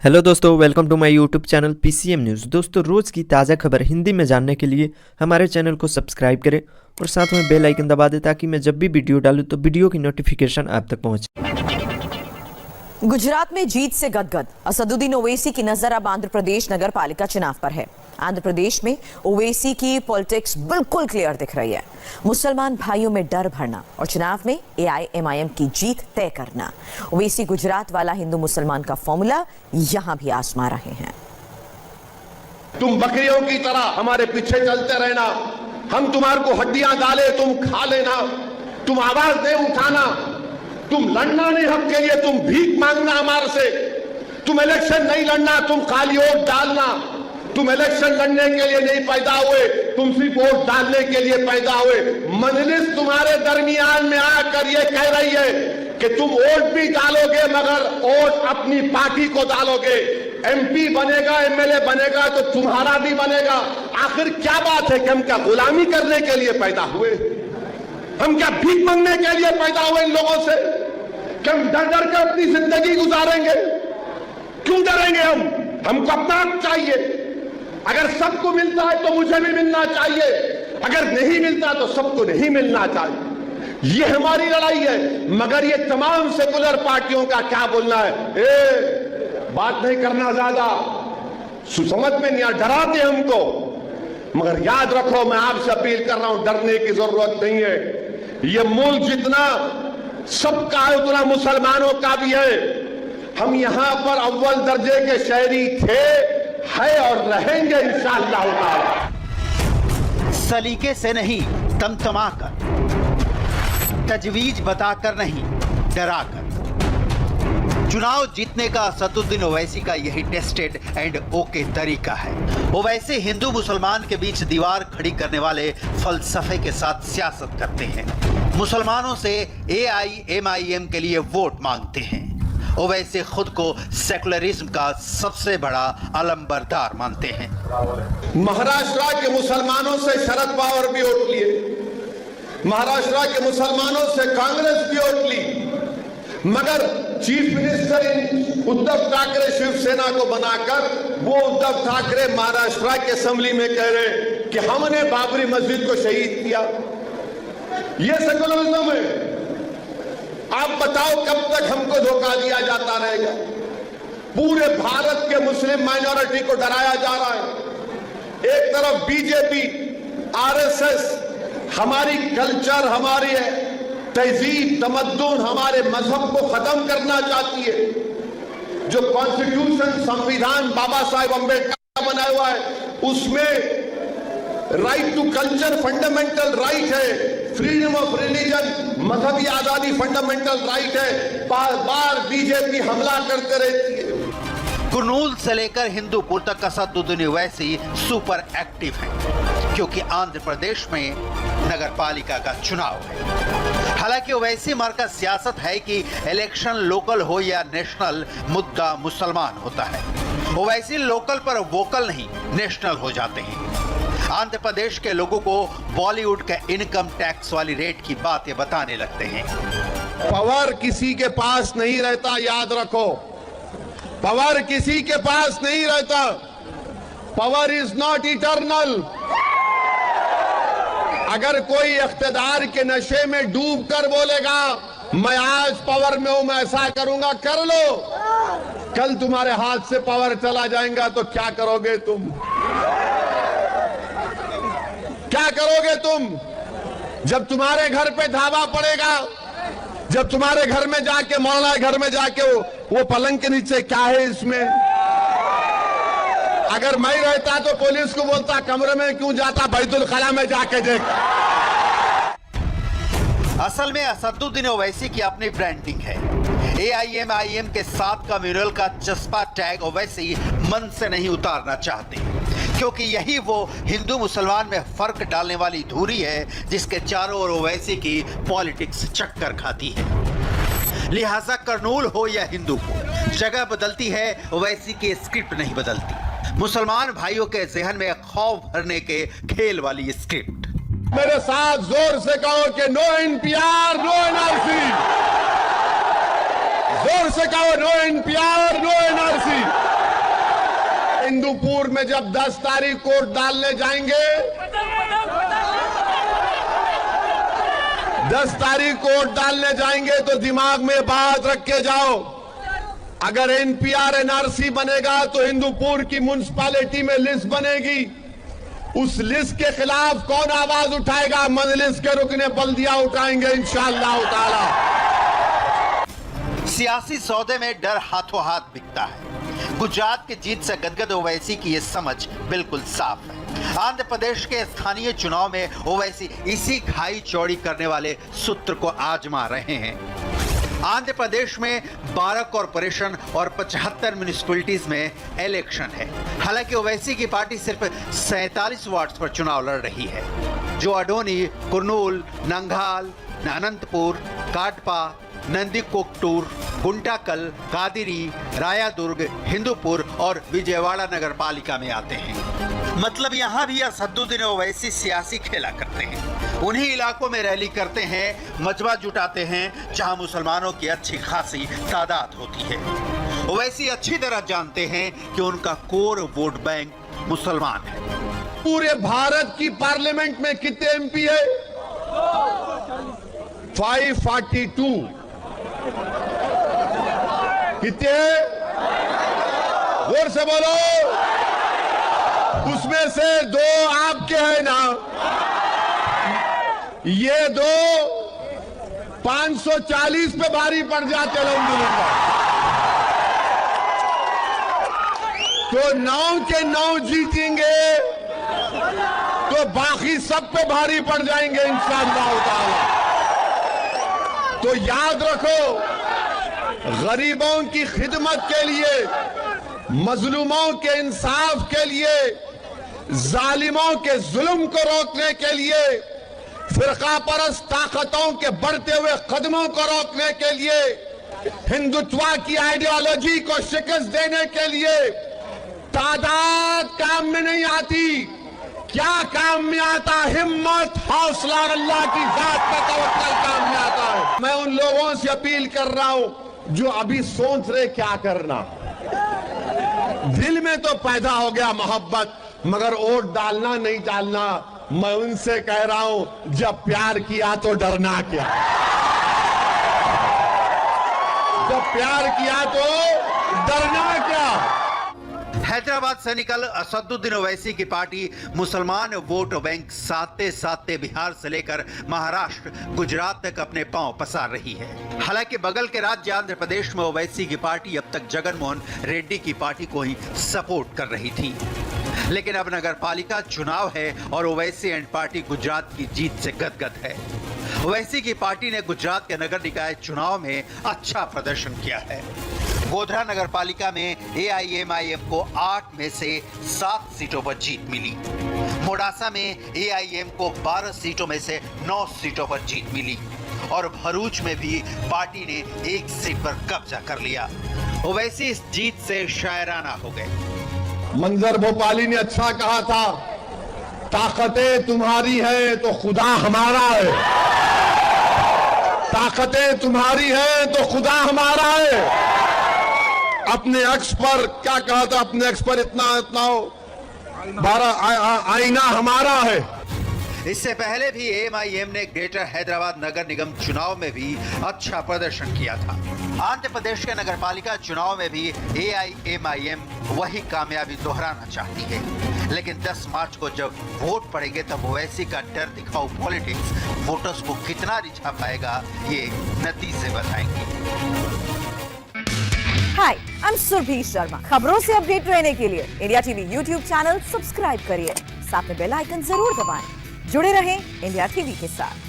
Hello दोस्तों, welcome to my YouTube channel PCM news. दोस्तों, रोज़ की ताज़ा खबर हिंदी में जानने के लिए हमारे चैनल को सब्सक्राइब करें और साथ में बेल आइकन दबा दें ताकि मैं जब भी वीडियो डालूं तो वीडियो की नोटिफिकेशन आप तक पहुंचे। गुजरात में जीत से गदगद असदुद्दीन ओवैसी की नजर अब आंध्र प्रदेश नगर पालिका चुनाव पर है। आंध्र प्रदेश में ओवैसी की पॉलिटिक्स बिल्कुल क्लियर दिख रही है। मुसलमान भाइयों में डर भरना और चुनाव में एआईएमआईएम की जीत तय करना। ओवैसी गुजरात वाला हिंदू मुसलमान का फॉर्मूला यहां भी आजमा रहे हैं। तुम बकरियों की तरह हमारे पीछे चलते रहना, हम तुम्हारे को हड्डियां डाले तुम खा लेना, तुम आवाज नहीं उठाना, तुम लड़ना नहीं हम के लिए, तुम भीख मांगना हमारे से, तुम इलेक्शन नहीं लड़ना, तुम खाली वोट डालना। तुम इलेक्शन लड़ने के लिए नहीं पैदा हुए, तुम सिर्फ वोट डालने के लिए पैदा हुए। मजलिस तुम्हारे दरमियान में आकर ये कह रही है कि तुम वोट भी डालोगे मगर वोट अपनी पार्टी को डालोगे। एमपी बनेगा, एमएलए बनेगा तो तुम्हारा भी बनेगा। आखिर क्या बात है कि हम क्या गुलामी करने के लिए पैदा हुए? हम क्या भीख मांगने के लिए पैदा हुए इन लोगों से? कि हम डर डर कर अपनी जिंदगी गुजारेंगे? क्यों डरेंगे हम? हमको अपना हक चाहिए। अगर सबको मिलता है तो मुझे भी मिलना चाहिए, अगर नहीं मिलता तो सबको नहीं मिलना चाहिए। ये हमारी लड़ाई है। मगर ये तमाम सेकुलर पार्टियों का क्या बोलना है? बात नहीं करना, ज्यादा समझ में नहीं आ, डराते हमको। मगर याद रखो, मैं आपसे अपील कर रहा हूं, डरने की जरूरत नहीं है। ये मुल्क जितना सबका है उतना मुसलमानों का भी है। हम यहां पर अव्वल दर्जे के शहरी थे, है और रहेंगे इंशाअल्लाह ताला। सलीके से नहीं, तमतमा कर, तजवीज बताकर नहीं, डरा कर। चुनाव जीतने का असदुद्दीन ओवैसी का यही टेस्टेड एंड ओके तरीका है। ओवैसी हिंदू मुसलमान के बीच दीवार खड़ी करने वाले फलसफे के साथ सियासत करते हैं। मुसलमानों से एआईएमआईएम के लिए वोट मांगते हैं। ओवैसी खुद को सेकुलरिज्म का सबसे बड़ा अलंबरदार मानते हैं। महाराष्ट्र के मुसलमानों से शरद पवार भी वोट लिए, महाराष्ट्र के मुसलमानों से कांग्रेस भी वोट ली, मगर चीफ मिनिस्टर उद्धव ठाकरे शिवसेना को बनाकर वो उद्धव ठाकरे महाराष्ट्र के असेंबली में कह रहे कि हमने बाबरी मस्जिद को शहीद किया। ये सेकुलरिज्म है। आप बताओ कब तक हमको धोखा दिया जाता रहेगा? पूरे भारत के मुस्लिम माइनॉरिटी को डराया जा रहा है। एक तरफ बीजेपी, आरएसएस हमारी कल्चर, हमारी तहजीब, तमद्दुन, हमारे मजहब को खत्म करना चाहती है। जो कॉन्स्टिट्यूशन, संविधान बाबा साहेब अम्बेडकर का बनाया हुआ है, उसमें right to culture fundamental right है, फ्रीडम ऑफ रिलीजन, मजहबी आजादी फंडामेंटल राइट है। बार बार बीजेपी हमला करते रहती है। कुर्नूल से लेकर हिंदूपुर तक असदुद्दीन ओवैसी सुपर एक्टिव है, क्योंकि आंध्र प्रदेश में नगर पालिका का चुनाव है। हालांकि ओवैसी मार्का सियासत है कि इलेक्शन लोकल हो या नेशनल, मुद्दा मुसलमान होता है। ओवैसी लोकल पर वोकल नहीं, नेशनल हो जाते हैं। आंध्र प्रदेश के लोगों को बॉलीवुड के इनकम टैक्स वाली रेट की बातें बताने लगते हैं। पावर किसी के पास नहीं रहता, याद रखो। पावर किसी के पास नहीं रहता। Power is not eternal. अगर कोई इख्तिदार के नशे में डूब कर बोलेगा मैं आज पावर में हूं, मैं ऐसा करूंगा, कर लो। कल तुम्हारे हाथ से पावर चला जाएगा तो क्या करोगे तुम? क्या करोगे तुम? जब तुम्हारे घर पे धावा पड़ेगा, जब तुम्हारे घर में जाके, मौलाना घर में जाके वो पलंग के नीचे क्या है इसमें? अगर मैं रहता तो पुलिस को बोलता कमरे में क्यों जाता, बैतुल खला में जाके देख। असल में असदुद्दीन ओवैसी की अपनी ब्रांडिंग है। एआईएमआईएम के साथ का म्यूरल का चस्पा टैग ओवैसी मन से नहीं उतारना चाहते, क्योंकि यही वो हिंदू मुसलमान में फर्क डालने वाली धुरी है जिसके चारों ओर ओवैसी की पॉलिटिक्स चक्कर खाती है। लिहाजा कर्नूल हो या हिंदूपुर, जगह बदलती है, ओवैसी की स्क्रिप्ट नहीं बदलती। मुसलमान भाइयों के जहन में खौफ भरने के खेल वाली स्क्रिप्ट। मेरे साथ जोर से कहो कि नो एनपीआर, नो एनआरसी। जोर से कहो no NPR, no NRC. Hindupur में जब 10 तारीख को वोट डालने जाएंगे, 10 तारीख को वोट डालने जाएंगे तो दिमाग में बात रख के जाओ, अगर एनपीआर एनआरसी बनेगा तो हिंदूपुर की म्युनिसिपैलिटी में लिस्ट बनेगी। उस लिस्ट के खिलाफ कौन आवाज उठाएगा? मजलिस के रुकने बल्दिया उठाएंगे इंशाअल्लाह ताला। सियासी सौदे में डर हाथों हाथ बिकता है। गुजरात की जीत से गदगद ओवैसी की ये समझ बिल्कुल साफ है। आंध्र प्रदेश के स्थानीय चुनाव में ओवैसी इसी खाई चौड़ी करने वाले सूत्र को आजमा रहे हैं। आंध्र प्रदेश में 12 कॉरपोरेशन और 75 म्युनिसिपैलिटीज में इलेक्शन है। हालांकि ओवैसी की पार्टी सिर्फ 47 वार्ड्स पर चुनाव लड़ रही है, जो अडोनी, कुर्नूल, नंगाल, अनंतपुर, काटपा, नंदीकोट्टूर, गुंटाकल, कादिरी, रायादुर्ग, हिंदूपुर और विजयवाड़ा नगर पालिका में आते हैं। मतलब यहाँ भी असदुद्दीन ओवैसी सियासी खेला करते हैं। उन्हीं इलाकों में रैली करते हैं, मजबा जुटाते हैं जहां मुसलमानों की अच्छी खासी तादाद होती है। ओवैसी अच्छी तरह जानते हैं कि उनका कोर वोट बैंक मुसलमान है। पूरे भारत की पार्लियामेंट में कितने एमपी है? 542। कितने? जोर से बोलो। उसमें से 2 आपके हैं ना? ये 2 540 पे भारी पड़ जाते अल्हम्दुलिल्लाह। तो 9 के 9 जीतेंगे तो बाकी सब पे भारी पड़ जाएंगे इंशाअल्लाह ताला। तो याद रखो, गरीबों की खिदमत के लिए, मजलूमों के इंसाफ के लिए, जालिमों के जुल्म को रोकने के लिए, फिरका परस्त ताकतों के बढ़ते हुए कदमों को रोकने के लिए, हिंदुत्व की आइडियोलॉजी को शिकस्त देने के लिए तादाद काम में नहीं आती। क्या काम में आता? हिम्मत, हौसला, अल्लाह की जात का तवक्कुल काम में आता है। मैं उन लोगों से अपील कर रहा हूं जो अभी सोच रहे क्या करना। दिल में तो पैदा हो गया मोहब्बत, मगर वोट डालना नहीं डालना। मैं उनसे कह रहा हूं, जब प्यार किया तो डरना क्या? जब प्यार किया तो डरना क्या? हैदराबाद से निकल असदुद्दीन ओवैसी की पार्टी मुसलमान वोट बैंक साते साते बिहार से लेकर महाराष्ट्र, गुजरात तक अपने पांव पसार रही है। हालांकि बगल के राज्य आंध्र प्रदेश में ओवैसी की पार्टी अब तक जगनमोहन रेड्डी की पार्टी को ही सपोर्ट कर रही थी, लेकिन अब नगर पालिका चुनाव है और ओवैसी एंड पार्टी गुजरात की जीत से गदगद है। ओवैसी की पार्टी ने गुजरात के नगर निकाय चुनाव में अच्छा प्रदर्शन किया है। गोधरा नगर पालिका में AIMIM को 8 में से 7 सीटों पर जीत मिली। मोडासा में AIM को 12 सीटों में से 9 सीटों पर जीत मिली और भरूच में भी पार्टी ने 1 सीट पर कब्जा कर लिया। ओवैसी इस जीत से शायराना हो गए। मंजर भोपाली ने अच्छा कहा था, ताकतें तुम्हारी है तो खुदा हमारा है। ताकतें तुम्हारी है तो खुदा हमारा है। अपने अक्स पर क्या कहा था? अपने अक्स पर इतना हो, 12 आईना हमारा है। इससे पहले भी AIM ने ग्रेटर हैदराबाद नगर निगम चुनाव में भी अच्छा प्रदर्शन किया था। आंध्र प्रदेश के नगर पालिका चुनाव में भी AIMIM वही कामयाबी दोहराना चाहती है, लेकिन 10 मार्च को जब वोट पड़ेंगे तब ओवैसी का डर दिखाओ पॉलिटिक्स वोटर्स को कितना रिझा पाएगा, ये नतीजे बताएंगे। हाय, आई एम सुरभि शर्मा। खबरों से अपडेट रहने के लिए India TV YouTube channel subscribe करिए, साथ में बेल आइकन जरूर दबाएं। जुड़े रहें इंडिया टीवी के साथ।